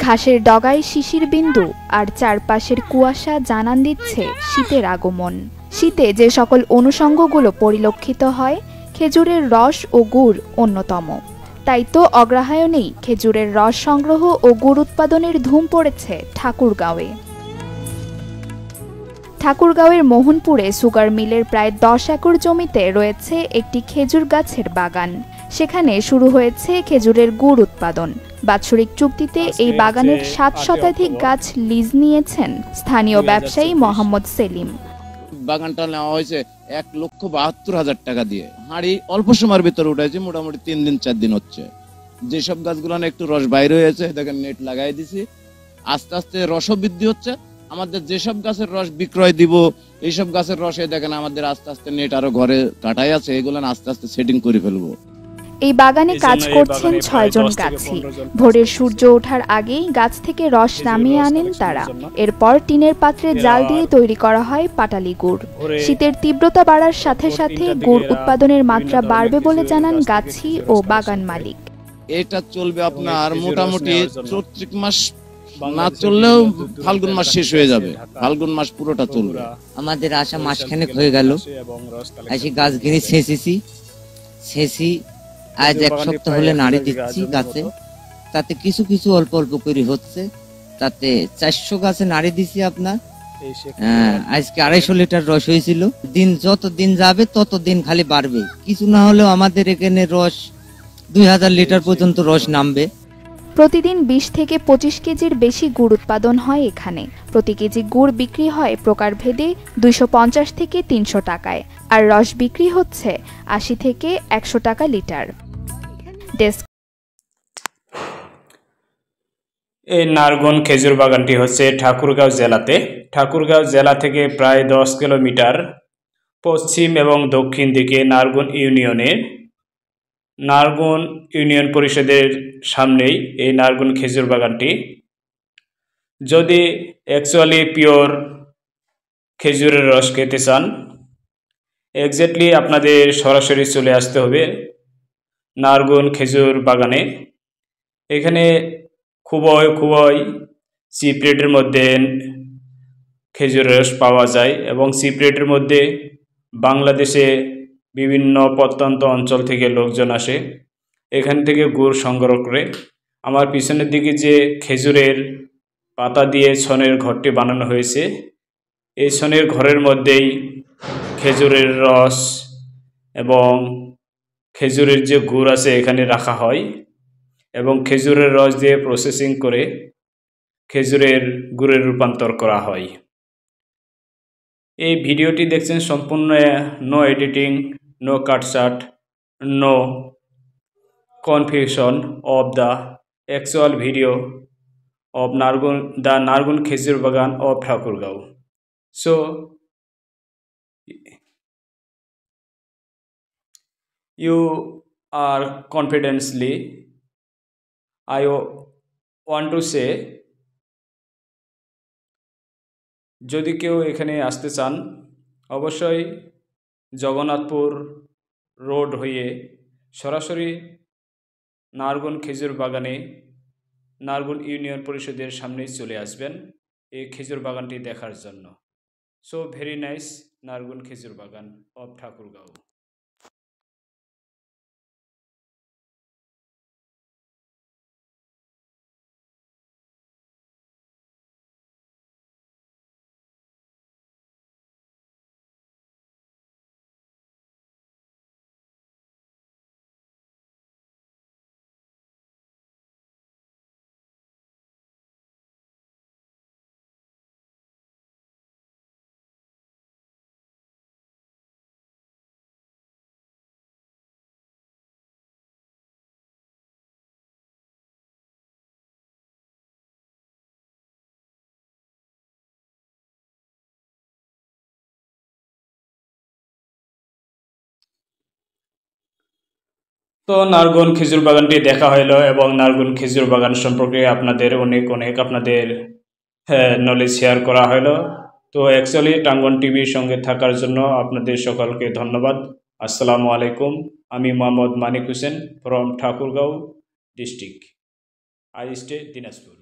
ঘাসের ডগায় শিশির বিন্দু আর চারপাশের কুয়াশা জানান দিচ্ছে শীতের আগমন। শীতে যে সকল অনুষঙ্গগুলো পরিলক্ষিত হয়, খেজুরের রস ও গুড় অন্যতম। তাই তো অগ্রহায়ণেই খেজুরের রস সংগ্রহ ও গুড় উৎপাদনের ধুম পড়েছে ঠাকুরগাঁওয়ে। ঠাকুরগাঁওয়ের মোহনপুরে সুগার মিলের প্রায় 10 একর জমিতে রয়েছে একটি খেজুর গাছের বাগান। সেখানে শুরু হয়েছে খেজুরের গুড় উৎপাদন। বাৎসরিক চুক্তিতে এই বাগানের 7 শতাধিক গাছ লিজ নিয়েছেন স্থানীয় ব্যবসায়ী মোহাম্মদ সেলিম। বাগানটা নেওয়া হয়েছে 1,72,000 টাকা দিয়ে। হাঁড়ি অল্প সময়ের ভিতরে উঠেছে, মোটামুটি 3 দিন 4 দিন হচ্ছে। যেসব গাছগুলো একটু রস বাইরে হয়েছে, দেখেন নেট লাগাই দিছি, আস্তে আস্তে রসও বৃদ্ধি হচ্ছে। আমাদের যেসব গাছের রস বিক্রয় দিব, এইসব গাছের রসে দেখেন আমাদের আস্তে আস্তে নেট আরো ঘরে কাটাই আছে, এগুলো আস্তে আস্তে সেটিং করে ফেলবো। এই বাগানে কাজ করছেন 6 জন গাছি। ভোরের সূর্য ওঠার আগেই গাছ থেকে রস নামিয়ে আনেন তারা। এরপর টিনের পাত্রে জাল দিয়ে তৈরি করা হয় পাটালি গুড়। শীতের তীব্রতা বাড়ার সাথে সাথে গুড় উৎপাদনের মাত্রা বাড়বে বলে জানান গাছি ও বাগান মালিক। এটা চলবে আপনার মোটামুটি চৈত্র মাস না চললেও ফাল্গুন মাস শেষ হয়ে যাবে। ফাল্গুন মাস পুরোটা চলবে। আমাদের আসা মাসখানেক হয়ে গেল, আসি গাছ কিনে ছেঁচি আজ 1 সপ্তাহ হলে নাড়ি দিচ্ছি গাছে। তাতে কিছু কিছু অল্প অল্প করে হচ্ছে। তাতে 400 গাছে নাড়ি দিছি আপনার। আজকে 250 লিটার রস হয়েছিল। দিন যত দিন যাবে তত দিন খালি বাড়বে। কিছু না হলেও আমাদের এখানে রস 2000 লিটার পর্যন্ত রস নামবে। প্রতিদিন 20 থেকে 25 কেজির বেশি গুড় উৎপাদন হয় এখানে। প্রতি কেজি গুড় বিক্রি হয় প্রকারভেদে 250 থেকে 300 টাকায়, আর রস বিক্রি হচ্ছে 80 থেকে 100 টাকা লিটার। এই নারগুন খেজুর বাগানটি হচ্ছে ঠাকুরগাঁও জেলাতে। ঠাকুরগাঁও জেলা থেকে প্রায় 10 কিলোমিটার পশ্চিম এবং দক্ষিণ দিকে নারগুন ইউনিয়ন পরিষদের সামনেই এই নারগুন খেজুর বাগানটি। যদি অ্যাকচুয়ালি পিওর খেজুরের রস খেতে চান, এক্স্যাক্টলি আপনাদের সরাসরি চলে আসতে হবে নারগুন খেজুর বাগানে। এখানে খুবই চিপ রেটের মধ্যে খেজুরের রস পাওয়া যায় এবং চিপ রেটের মধ্যে বাংলাদেশে বিভিন্ন প্রত্যন্ত অঞ্চল থেকে লোকজন আসে, এখান থেকে গুড় সংগ্রহ করে। আমার পিছনের দিকে যে খেজুরের পাতা দিয়ে ছনের ঘরটি বানানো হয়েছে, এই ছনের ঘরের মধ্যেই খেজুরের রস এবং খেজুরের যে গুড় আছে এখানে রাখা হয় এবং খেজুরের রস দিয়ে প্রসেসিং করে খেজুরের গুড়ের রূপান্তর করা হয়। এই ভিডিওটি দেখছেন সম্পূর্ণ নো এডিটিং, নো কাটছাট, no confusion of the actual video of the Nargun Khezur Bagan of Thakurgao. So you are confidently, I want to say, যদি কেউ এখানে আসতে চান অবশ্যই জগন্নাথপুর রোড হয়ে সরাসরি নারগুন খেজুর বাগানে নারগুন ইউনিয়ন পরিষদের সামনেই চলে আসবেন এই খেজুর বাগানটি দেখার জন্য। সো ভেরি নাইস নারগুন খেজুর বাগান অফ ঠাকুরগাঁও। তো নারগুন খেজুর বাগানটি দেখা হলো এবং নারগুন খেজুর বাগান সম্পর্কে আপনাদের অনেক আপনাদের নলেজ শেয়ার করা হলো। তো অ্যাকচুয়ালি টাঙ্গন টিভির সঙ্গে থাকার জন্য আপনাদের সকলকে ধন্যবাদ। আসসালামু আলাইকুম। আমি Mohammad Manik Hossain from Thakurgaon district, I stay Dinajpur.